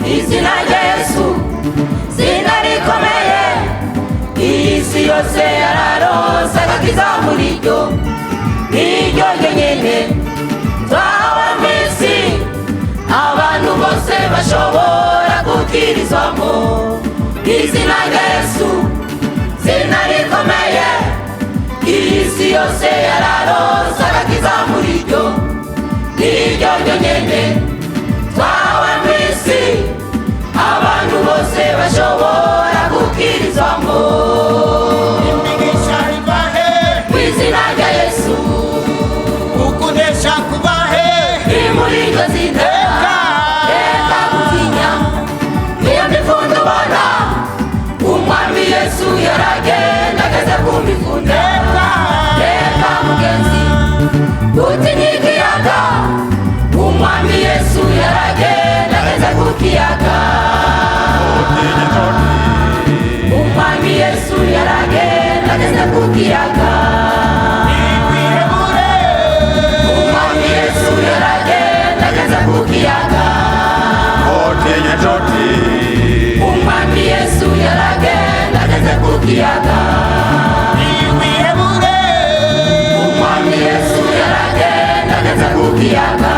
Izina rya Yesu zina rikomeye, isi yose yararonse agakiza muri ryo, niryo ryenyene twahawe mw'isi abantu bose bashobora gukirizwamo. Izina rya Yesu zina rikomeye, isi yose yararonse agakiza muri ryo, niryo ryenyene twahawe mw'isi abantu bose bashobora gukirizwamo. Imigisha iva he? Kw'izina rya Yesu. Ukunesha kuva he? Ni muri iryo zina. Reka gutinya niyo mifundo ubona umwami Yesu yaragenda ageze ku mifundo. Reka mugenzi gutinya ikiyaga, umwami Yesu yaragenda ageze ku kiyaga. Umwami Yesu yaragenda ageze ku kiyaga. Umwami Yesu yaragenda ageze ku kiyaga. Umwami Yesu yaragenda ageze ku kiyaga. Umwami Yesu yaragenda ageze ku kiyaga.